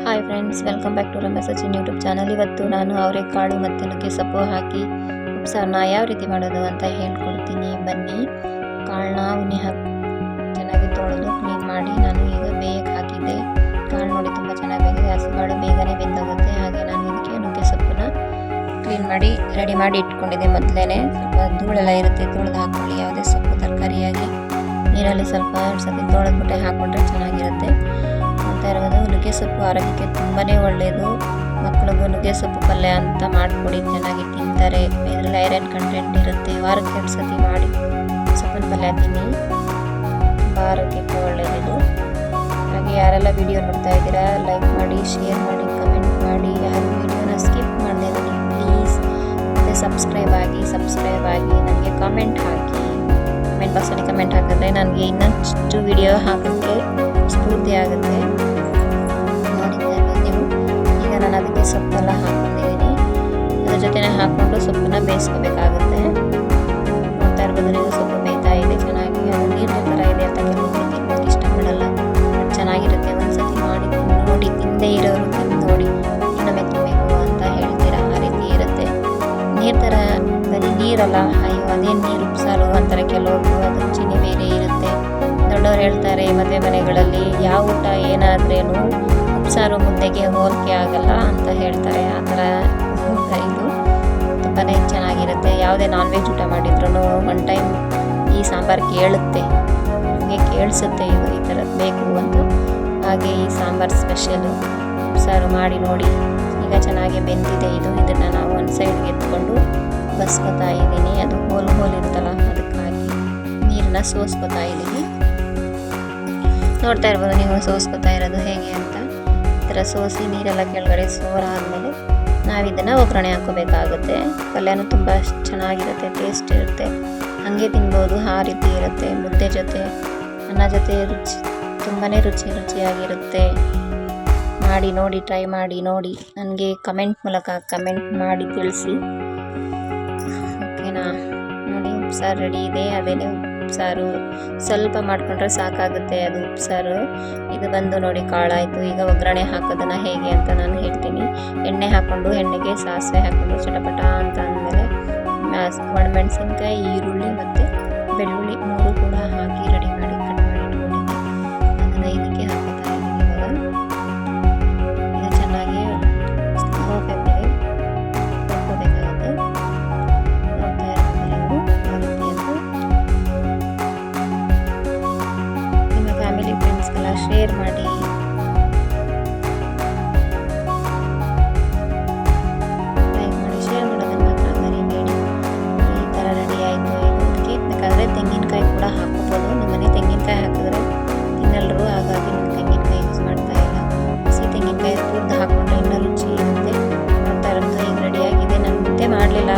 Hi friends, welcome back to Ramya Sachin YouTube channel. ಇವತ್ತು ನಾನು ಅವರೆಕಾಳು ಮತ್ತು ನುಗ್ಗೆ ಸೊಪ್ಪು ಹಾಕಿ ಉಪ್ಸಾರನ್ನ ಯಾವ ರೀತಿ ಮಾಡೋದು ಅಂತ ಹೇಳ್ಕೊಡ್ತೀನಿ. ಬನ್ನಿ. ಕಾಳನ್ನ ಉನಿ ಹಾಕಿ ಚೆನ್ನಾಗಿ ತೊಳೆದು ಕ್ಲೀನ್ ಮಾಡಿ ನಾನು ಈಗ ಬೇಯಕ್ಕೆ ಹಾಕಿದ್ದೆ. ಕಾಳು ನೋಡಿ ತುಂಬ ಚೆನ್ನಾಗಿ ಬೇಯಿದೆ. ಹಸಿಕಾಳು ಬೇಗನೆ ಬೆಂದೋಗುತ್ತೆ. ಹಾಗೆ ನಾನು ಇದಕ್ಕೆ ನುಗ್ಗೆ ಸೊಪ್ಪನ್ನ ಕ್ಲೀನ್ ಮಾಡಿ ರೆಡಿ ಮಾಡಿ ಇಟ್ಕೊಂಡಿದ್ದೆ. ಮೊದಲೇ ಸ್ವಲ್ಪ ಧೂಳೆಲ್ಲ ಇರುತ್ತೆ, ತೊಳೆದು ಹಾಕ್ಕೊಳ್ಳಿ. ಯಾವುದೇ ಸೊಪ್ಪು ತರಕಾರಿಯಾಗಿ ನೀರಲ್ಲಿ ಸ್ವಲ್ಪ ಸತಿ ತೊಳೆದ್ಬಿಟ್ಟೆ ಹಾಕ್ಕೊಂಡ್ರೆ ಚೆನ್ನಾಗಿರುತ್ತೆ. ಅಂತ ಇರೋದು ನುಗ್ಗೆ ಸೊಪ್ಪು ಆರೋಗ್ಯಕ್ಕೆ ತುಂಬಾ ಒಳ್ಳೆಯದು. ಮಕ್ಕಳಿಗೂ ನುಗ್ಗೆ ಸೊಪ್ಪು ಪಲ್ಯ ಅಂತ ಮಾಡಿಕೊಡಿ, ಚೆನ್ನಾಗಿ ತಿಂತಾರೆ. ಇದರಲ್ಲಿ ಐರನ್ ಕಂಟೆಂಟ್ ಇರುತ್ತೆ. ವಾರಕ್ಕೆ 2 ಸತಿ ಮಾಡಿ ಸೊಪ್ಪಿನ ಪಲ್ಯ ತಿನ್ನಿ, ತುಂಬ ಆರೋಗ್ಯಕ್ಕೆ ಒಳ್ಳೆಯದು. ಹಾಗೆ ಯಾರೆಲ್ಲ ವಿಡಿಯೋ ನೋಡ್ತಾ ಇದ್ದೀರಾ, ಲೈಕ್ ಮಾಡಿ, ಶೇರ್ ಮಾಡಿ, ಕಮೆಂಟ್ ಮಾಡಿ. ಯಾರು ವಿಡಿಯೋನ ಸ್ಕಿಪ್ ಮಾಡದೆ ನೋಡಿ ಪ್ಲೀಸ್. ಮತ್ತು ಸಬ್ಸ್ಕ್ರೈಬ್ ಆಗಿ ನನಗೆ ಕಾಮೆಂಟ್ ಹಾಕಿ. ಕಮೆಂಟ್ ಬಾಕ್ಸಲ್ಲಿ ಕಮೆಂಟ್ ಹಾಕಿದ್ರೆ ನನಗೆ ಇನ್ನಷ್ಟು ವಿಡಿಯೋ ಹಾಕೋಕ್ಕೆ ಸ್ಫೂರ್ತಿ ಆಗುತ್ತೆ. ನೀವು ಈಗ ನಾನು ಅದಕ್ಕೆ ಸೊಪ್ಪೆಲ್ಲ ಹಾಕ್ಕೊಂಡಿದ್ದೀನಿ. ಅದ್ರ ಜೊತೆನೇ ಹಾಕ್ಕೊಂಡು ಸೊಪ್ಪನ್ನ ಬೇಯಿಸ್ಕೋಬೇಕಾಗುತ್ತೆ. ನೋಡ್ತಾ ಇರ್ಬೋದು ನೀವು, ಸೊಪ್ಪು ಬೇಯ್ತಾ ಇದೆ ಚೆನ್ನಾಗಿ. ಅದು ನೀರಿನ ಥರ ಇದೆ ಅಂತ ಕೆಲವೊಬ್ಬರು ತಿನ್ನೋಕ್ಕೆ ಇಷ್ಟಪಡಲ್ಲ. ಚೆನ್ನಾಗಿರುತ್ತೆ. ಒಂದ್ಸತಿ ಮಾಡಿ ನೋಡಿ, ತಿಂದೇ ಇರೋರು ತಿಂದು ನೋಡಿ ಇನ್ನೊಮ್ಮೆ ತಿನ್ನಬೇಕು ಅಂತ ಹೇಳ್ತೀರಾ. ಆ ರೀತಿ ಇರುತ್ತೆ. ನೀರು ಥರ ಬರೀ ನೀರಲ್ಲ, ಅಯ್ಯೋ ಅದೇನು ನೀರು ಉಪ್ಸಾರು ಅಂತಾರೆ ಕೆಲವೊಬ್ರು. ಅದು ರುಚಿನೇ ಬೇರೆ ಇರುತ್ತೆ. ದೊಡ್ಡವ್ರು ಹೇಳ್ತಾರೆ, ಮದುವೆ ಮನೆಗಳಲ್ಲಿ ಯಾವ ಊಟ ಏನಾದ್ರೇನು ಉಪ್ಸಾರು ಮುದ್ದೆಗೆ ಹೋಲಿಕೆ ಆಗಲ್ಲ ಅಂತ ಹೇಳ್ತಾರೆ. ಆ ಥರ ಇದು ತುಂಬಾ ಚೆನ್ನಾಗಿರುತ್ತೆ. ಯಾವುದೇ ನಾನ್ ವೆಜ್ ಊಟ ಮಾಡಿದ್ರು ಒನ್ ಟೈಮ್ ಈ ಸಾಂಬಾರು ಕೇಳುತ್ತೆ, ನಮಗೆ ಕೇಳಿಸುತ್ತೆ ಇದು ಈ ಥರದ್ದು ಬೇಕು ಅಂತ. ಹಾಗೆ ಈ ಸಾಂಬಾರು ಸ್ಪೆಷಲು ಉಪ್ಸಾರು ಮಾಡಿ ನೋಡಿ. ಈಗ ಚೆನ್ನಾಗಿ ಬೆಂದಿದೆ ಇದು. ಇದನ್ನು ನಾವು ಒಂದು ಸೈಡ್ಗೆ ಎತ್ಕೊಂಡು ಬಸ್ಕೊತಾ ಇದ್ದೀನಿ. ಅದು ಹೋಲ್ ಇರುತ್ತಲ್ಲ, ಅದಕ್ಕೆ ಹಾಕಿ ನೀರನ್ನ ಸೋಸ್ಕೊತಾ ಇದ್ದೀನಿ. ನೋಡ್ತಾ ಇರ್ಬೋದು ನೀವು ಸೋಸ್ಕೊತಾ ಇರೋದು ಹೇಗೆ ಅಂತ. ಈ ಥರ ಸೋಸಿ ನೀರೆಲ್ಲ ಕೆಳಗಡೆ ಸೋರಾದಮೇಲೆ ನಾವು ಇದನ್ನು ಒಗ್ಗರಣೆ ಹಾಕೋಬೇಕಾಗುತ್ತೆ. ಪಲ್ಯನೂ ತುಂಬ ಚೆನ್ನಾಗಿರುತ್ತೆ, ಟೇಸ್ಟ್ ಇರುತ್ತೆ. ಹಾಗೆ ತಿನ್ಬೋದು, ಆ ರೀತಿ ಇರುತ್ತೆ. ಮುದ್ದೆ ಜೊತೆ, ಅನ್ನ ಜೊತೆ ತುಂಬಾ ರುಚಿಯಾಗಿರುತ್ತೆ. ಮಾಡಿ ನೋಡಿ, ಟ್ರೈ ಮಾಡಿ ನೋಡಿ. ನನಗೆ ಕಮೆಂಟ್ ಮೂಲಕ ಕಮೆಂಟ್ ಮಾಡಿ ತಿಳಿಸಿ. ಓಕೆನಾ? ನೋಡಿ, ಉಪ್ಸಾರು ರೆಡಿ ಇದೆ. ಅದೇನೇ ಉಪ್ಸಾರು ಸ್ವಲ್ಪ ಮಾಡಿಕೊಂಡ್ರೆ ಸಾಕಾಗುತ್ತೆ, ಅದು ಉಪ್ಸಾರು. ಇದು ಬಂದು ನೋಡಿ ಕಾಳಾಯಿತು. ಈಗ ಒಗ್ಗರಣೆ ಹಾಕೋದನ್ನು ಹೇಗೆ ಅಂತ ನಾನು ಹೇಳ್ತೀನಿ. ಎಣ್ಣೆ ಹಾಕ್ಕೊಂಡು, ಎಣ್ಣೆಗೆ ಸಾಸಿವೆ ಹಾಕ್ಕೊಂಡು ಚಟಪಟ ಅಂತ ಅಂದಮೇಲೆ ಒಣಮೆಣಸಿನ್ಕಾಯಿ, ಈರುಳ್ಳಿ ಮತ್ತು ಬೆಳ್ಳುಳ್ಳಿ 3 ಕೂಡ ಹಾಕಿ ರೆಡಿ ಮಾಡಿ ಕಟ್ ಮಾಡಿ ಇಟ್ಕೊಂಡಿದ್ದೆ. ಅದನ್ನು ಇದಕ್ಕೆ ಹಾಕೋತಾ ಇದ್ದೀನಿ. ಇವಾಗ ಇದು ಚೆನ್ನಾಗಿ ಸ್ಲೋ ಫ್ಲೇಮಲ್ಲಿ ಹಾಕೋಬೇಕಾಗುತ್ತೆ. ನೋಡ್ತಾ ಇರ್ತೀವಿ ನೀವು ಯಾವ ರೀತಿ ಅಂತ. ನಿಮ್ಮ ಫ್ಯಾಮಿಲಿ ಫ್ರೆಂಡ್ಸ್ಗೆಲ್ಲ ಶೇರ್ ಮಾಡಿ. ಲೈಕ್ ಮಾಡಿ, ಶೇರ್ ಮಾಡೋದನ್ನು ಮಾತ್ರ ಮರಿಬೇಡಿ. ಈ ಥರ ರೆಡಿ ಆಯಿತು. ಇದಕ್ಕೆ ಬೇಕಾದರೆ ತೆಂಗಿನಕಾಯಿ ಕೂಡ ಹಾಕೋಬೋದು. ನಮ್ಮನೆ ತೆಂಗಿನಕಾಯಿ ಹಾಕಿದ್ರೆ ತಿನ್ನಲ್ರು, ಹಾಗಾಗಿ ನಾನು ತೆಂಗಿನಕಾಯಿ ಯೂಸ್ ಮಾಡ್ತಾ ಇಲ್ಲ. ಹಸಿ ತೆಂಗಿನಕಾಯಿ ತುರಿದು ಹಾಕ್ಕೊಂಡ್ರೆ ಇನ್ನೂ ರುಚಿ ಇರುತ್ತೆ. ನೋಡ್ತಾ ಇರೋದು ಈಗ ರೆಡಿಯಾಗಿದೆ. ನಾನು ಮುದ್ದೆ ಮಾಡಲಿಲ್ಲ.